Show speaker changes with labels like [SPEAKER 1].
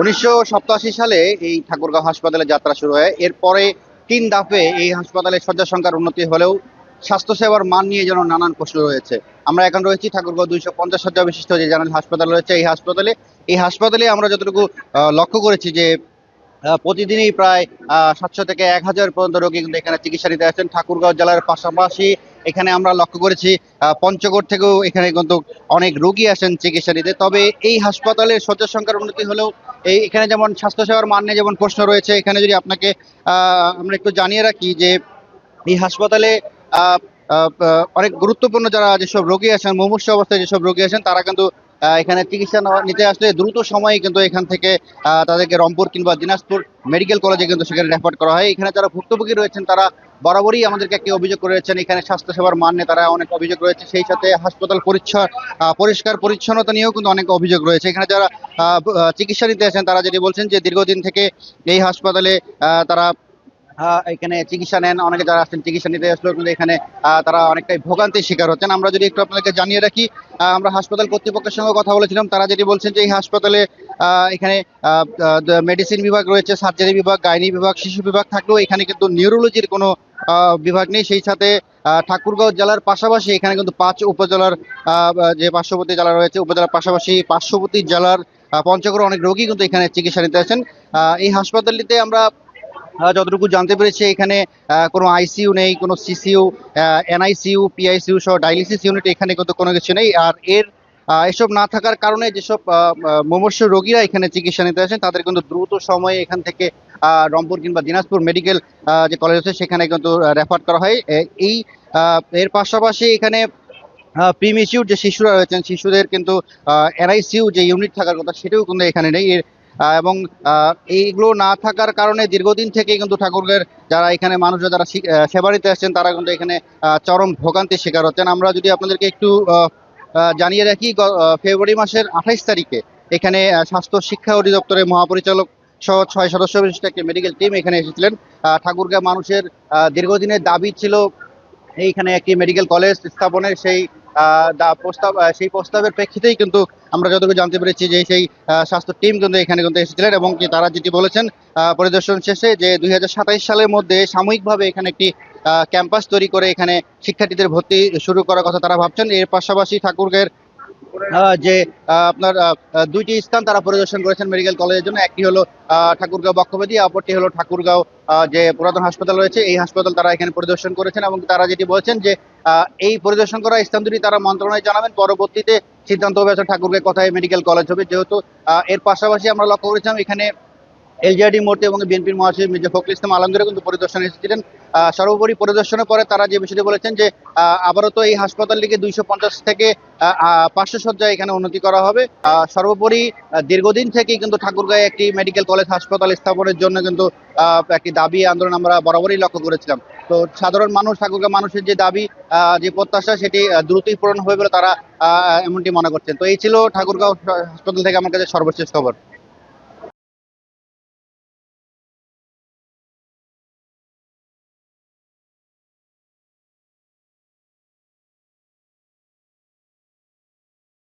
[SPEAKER 1] 1987 সালে এই ঠাকুরগাঁও হাসপাতালে যাত্রা শুরু হয়। এরপরে 3 ধাপে এই হাসপাতালে শয্যা সংখ্যার উন্নতি হলেও স্বাস্থ্যসেবার মান নিয়ে যেন নানান প্রশ্ন রয়েছে। আমরা এখন রয়েছি ঠাকুরগাঁও 250 শয্যা বিশিষ্ট যে জেনারেল হাসপাতাল রয়েছে এই হাসপাতালে আমরা যতটুকু লক্ষ্য করেছি যে প্রতিদিনই প্রায় 700 থেকে 1000 পর্যন্ত রোগী কিন্তু এখানে চিকিৎসা নিতে আসছেন। ঠাকুরগাঁও জেলার পাশাপাশি এখানে আমরা লক্ষ্য করেছি পঞ্চগড় থেকেও এখানে কিন্তু অনেক রোগী আসেন চিকিৎসা নিতে। তবে এই হাসপাতালের শয্যা সংখ্যার উন্নতি হলেও এখানে যেমন স্বাস্থ্যসেবার মান নিয়ে যেমন প্রশ্ন রয়েছে, এখানে যদি আপনাকে আমরা একটু জানিয়ে রাখি যে এই হাসপাতালে আহ, অনেক গুরুত্বপূর্ণ যেসব রোগী আসেন, মুমূর্ষু অবস্থায় যেসব রোগী আসেন, তারা কিন্তু এখানে চিকিৎসা নিতে আসলে দ্রুত সময়ে কিন্তু এখান থেকে তাদেরকে রংপুর কিংবা দিনাজপুর মেডিকেল কলেজে কিন্তু সেখানে রেফার করা হয়। এখানে যারা ভুক্তভোগী রয়েছেন তারা বরাবরই আমাদেরকে একটি অভিযোগ করেছেন, এখানে স্বাস্থ্যসেবার মান নিয়ে তারা অনেক অভিযোগ রয়েছে। সেই সাথে হাসপাতাল পরিষ্কার পরিচ্ছন্নতা নিয়েও কিন্তু অনেক অভিযোগ রয়েছে। এখানে যারা চিকিৎসা নিতে আসেন তারা যেটি বলছেন যে দীর্ঘদিন থেকে এই হাসপাতালে তারা এখানে চিকিৎসা নেন। অনেকে যারা আসছেন চিকিৎসা নিতে আসলেও কিন্তু এখানে তারা অনেকটাই ভোগান্তির শিকার হচ্ছেন। আমরা যদি একটু আপনাদেরকে জানিয়ে রাখি, আমরা হাসপাতাল কর্তৃপক্ষের সঙ্গে কথা বলেছিলাম, তারা যেটি বলছেন যে এই হাসপাতালে এখানে মেডিসিন বিভাগ রয়েছে, সার্জারি বিভাগ, গাইনি বিভাগ, শিশু বিভাগ থাকলেও এখানে কিন্তু নিউরোলজির কোনো বিভাগ নেই। সেই সাথে ঠাকুরগাঁও জেলার পাশাপাশি এখানে কিন্তু 5 উপজেলার যে পার্শ্ববর্তী জেলা রয়েছে, উপজেলার পাশাপাশি পার্শ্ববর্তী জেলার পঞ্চগড়ে অনেক রোগী কিন্তু এখানে চিকিৎসা নিতে আসেন। এই হাসপাতালটিতে আমরা যতটুকু জানতে পেরেছি এখানে কোনো আইসিইউ নেই, কোনো সিসিইউ, এনআইসিইউ, পিআইসিইউ সহ ডায়ালিসিস ইউনিট এখানে কিন্তু কোনো কিছু নেই। আর এসব না থাকার কারণে যেসব মুমূর্ষু রোগীরা এখানে চিকিৎসা নিতে আসেন তাদের কিন্তু দ্রুত সময়ে এখান থেকে রংপুর কিংবা দিনাজপুর মেডিকেল যে কলেজ আছে সেখানে কিন্তু রেফার করা হয়। এই এর পাশাপাশি এখানে প্রিমিচিউর যে শিশুরা রয়েছেন, শিশুদের কিন্তু এনআইসিইউ যে ইউনিট থাকার কথা সেটাও কিন্তু এখানে নেই। এবং এইগুলো না থাকার কারণে দীর্ঘদিন থেকেই কিন্তু ঠাকুরগাঁওয়ের যারা এখানে মানুষরা যারা সেবা নিতে আসছেন তারা কিন্তু এখানে চরম ভোগান্তির শিকার হচ্ছেন। আমরা যদি আপনাদেরকে একটু জানিয়ে রাখি, ফেব্রুয়ারি মাসের 28 তারিখে এখানে স্বাস্থ্য শিক্ষা অধিদপ্তরের মহাপরিচালক সহ 6 সদস্য বিশিষ্ট একটি মেডিকেল টিম এখানে এসেছিলেন। ঠাকুরগাঁও মানুষের দীর্ঘদিনের দাবি ছিল এইখানে একটি মেডিকেল কলেজ স্থাপনের। সেই প্রস্তাবের প্রেক্ষিতেই কিন্তু আমরা যতটুকু জানতে পেরেছি যে সেই স্বাস্থ্য টিম কিন্তু এখানে কিন্তু এসেছিলেন এবং কি তারা যেটি বলেছেন পরিদর্শন শেষে যে 2027 সালের মধ্যে সাময়িকভাবে এখানে একটি ক্যাম্পাস তৈরি করে এখানে শিক্ষার্থীদের ভর্তি শুরু করার কথা তারা ভাবছেন। এর পাশাপাশি ঠাকুরগাঁওয়ের যে আপনার 2টি স্থান তারা পরিদর্শন করেছেন মেডিকেল কলেজের জন্য। একটি হলো ঠাকুরগাঁও বক্ষব্যাধি, অপরটি হলো ঠাকুরগাঁও যে পুরাতন হাসপাতাল রয়েছে এই হাসপাতাল তারা এখানে পরিদর্শন করেছেন এবং তারা যেটি বলেছেন যে এই পরিদর্শন করা স্থান দুটি তারা মন্ত্রণালয়ে জানাবেন, পরবর্তীতে সিদ্ধান্ত হবে ঠাকুরগাঁও কোথায় মেডিকেল কলেজ হবে। যেহেতু এর পাশাপাশি আমরা লক্ষ্য করেছিলাম এখানে এলজিআরডি মোড়ে এবং বিএনপির মহাসচিব মির্জা ফখরুল ইসলাম আলমগীরও কিন্তু পরিদর্শনে এসেছিলেন। সর্বোপরি পরিদর্শনের পরে তারা যে বিষয়টি বলেছেন যে আবারও তো এই হাসপাতালটিকে 250 থেকে 500 শয্যায় এখানে উন্নতি করা হবে। সর্বোপরি দীর্ঘদিন থেকেই কিন্তু ঠাকুরগাঁয়ে একটি মেডিকেল কলেজ হাসপাতাল স্থাপনের জন্য কিন্তু একটি দাবি আন্দোলন আমরা বরাবরই লক্ষ্য করেছিলাম। তো সাধারণ মানুষ, ঠাকুরগাঁও মানুষের যে দাবি, যে প্রত্যাশা সেটি দ্রুতই পূরণ হবে বলে তারা এমনটি মনে করছেন। তো এই ছিল ঠাকুরগাঁও হাসপাতাল থেকে আমার কাছে সর্বশেষ খবর।